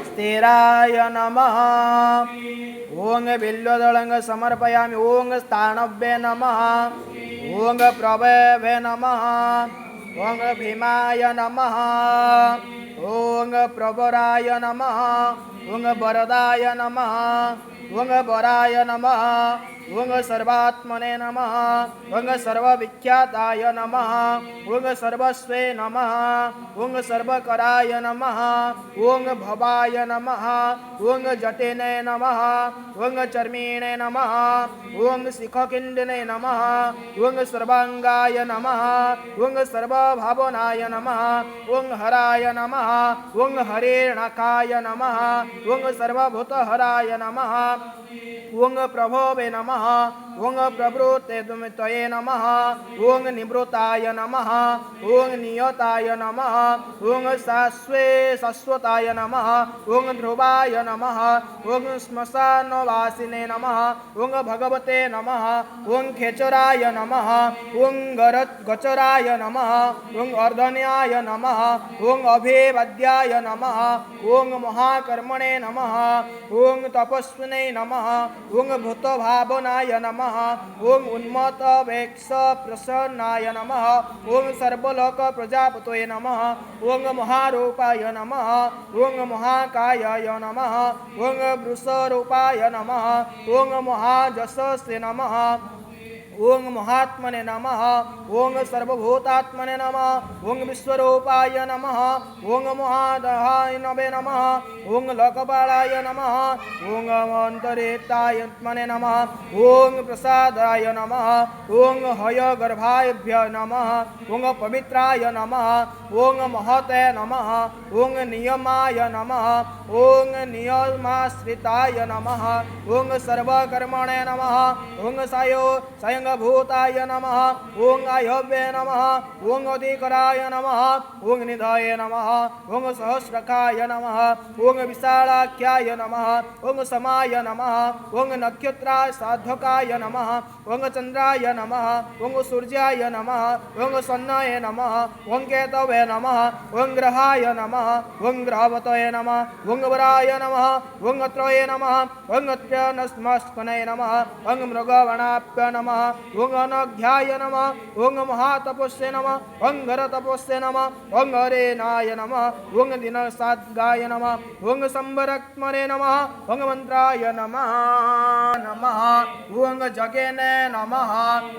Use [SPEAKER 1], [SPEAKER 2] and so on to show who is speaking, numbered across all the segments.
[SPEAKER 1] स्थिराय नमः। ओं बिल्वदलंग समर्पयामि। ओं स्थानव्ये नमः। ओं प्रभवे नमः। ओं भीमाय नमः। ओं प्रवराय नमः। ओं वरदाय नमः। ओं वराय नमः। ओं सर्वात्मने नमः। ओं सर्वविख्याताय नमः। ओं सर्वस्वे नमः। ओं सर्वकराय नमः। ओं भवाय नमः। ओं जटिने नमः। ओं चर्मीणे नमः। ओं शिखकिण्डिने नमः। ओं सर्वांगाय नमः। ओं सर्वभावनाय नमः। ओं हराय नमः। ओं हरिणकाय नमः। ओं सर्वभूतहराय नमः। ओं प्रभवे नमः। ओं प्रवृत्ते त्वये नमः। ओं निवृत्ताय नमः। ओं नियताय नमः। ओं शाश्वताय नमः। ओं ध्रुवाय नमः। ओं श्मशानवासिने नमः। ओं भगवते नमः। ओं खेचराय नमः। ओं गचराय नमः। ओं अर्धन्याय नमः। ओं अभिवाद्याय नमः। ओं महाकर्मणे नमः। ओं तपस्विने नमः। ओं भूतभावनाय नमः। ओं उन्मत्तवेक्ष प्रसन्नाय नमः। ओं सर्वलोक प्रजापतये नमः। ओं महारूपाय नमः। ओं महाकायाय नमः। ओं वृषरूपाय नमः। ओं महाजशस्से नमः। ओं महात्मने नमः। ओं सर्वभूतात्मने नमः। ओं विश्वरूपाय नमः। ओं महादहाय नमः। ओं लोकपालाय नमः। ओं अन्तरितात्मने नमः। ओं प्रसादाय नमः। ओं हयगर्भाभ्य नमः। ओं पवित्राय नमः। ओं महते नमः। ओं नियमाय नमः। ओं नियमाश्रिताय नमः। ओं सर्वकर्मणे नमः। ओं भूताय नमः। ओं आयव्ये नमः। ओं अधिकराय नमः। ओं निधये नमः। ओं सहस्रकाय नमः। ओं विशालाख्याय नमः। ओं समाय नमः। ओं नक्षत्राय साधकाय नमः। ओं चंद्राय नमः। ओं सूर्याय नमः। ओं सन्नये नमः। ओं केतवे नमः। ओं ग्रहाय नमः। ओं ग्रहवतये नमः। ओं वराय नमः। ओं त्रये नमः। ओं त्रयनस्मस्कने नमः। ओं मृगवणाप्य नमः। ओं अनघ्याय नमः। ओं महातपस्ये नमः। ओं घरतपस्ये नमः। ओं हरेनाय नमः। ओं दिनसाद्गाय नमः। ओं संवरत्मने नमः। ओं मंत्राय नमः नमः। ओं जगेने नमः।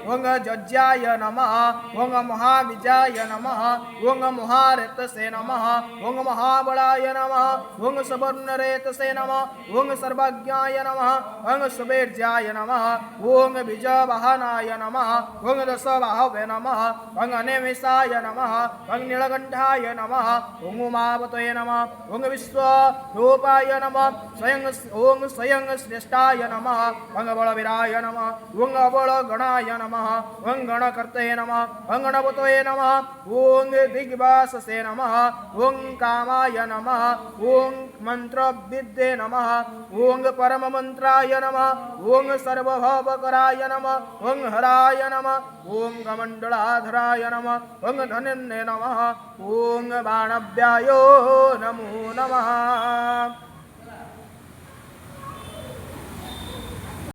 [SPEAKER 1] ओं जज्जाय नमः। ओं महाविजाय नमः। ओं महारेतसे नमः। ओं महाबलाय नमः। ओं सुवर्णरेतसे नमः। ओं सर्वज्ञाय नमः। ओं सुवेर्जाय नमः। ओं बीजवाहनाय नमः। ओं दशबाहवे नमः। ओं अनेमिषाय नमः। ओं नीलकण्ठाय नमः। ओं उमावतये नमः। ओं विश्वरूपाय नमः। ओं स्वयं श्रेष्ठाय नमः। ओं बलवीराय नमः। ओं अबलगणाय नमः। ओं गणकर्तये नमः। ओं गणपतये नमः। ओं दिग्वाससे नमः। ओं कामाय नमः। ओं मंत्रविद्ये नमः। ओं परममन्त्राय नमः। ओं सर्वभवकराय नमः। ओं हराय नमः। ओं कमण्डलाधराय नमः। ओं धन्ये नमः। ओं बाणव्यायो नमो नमः।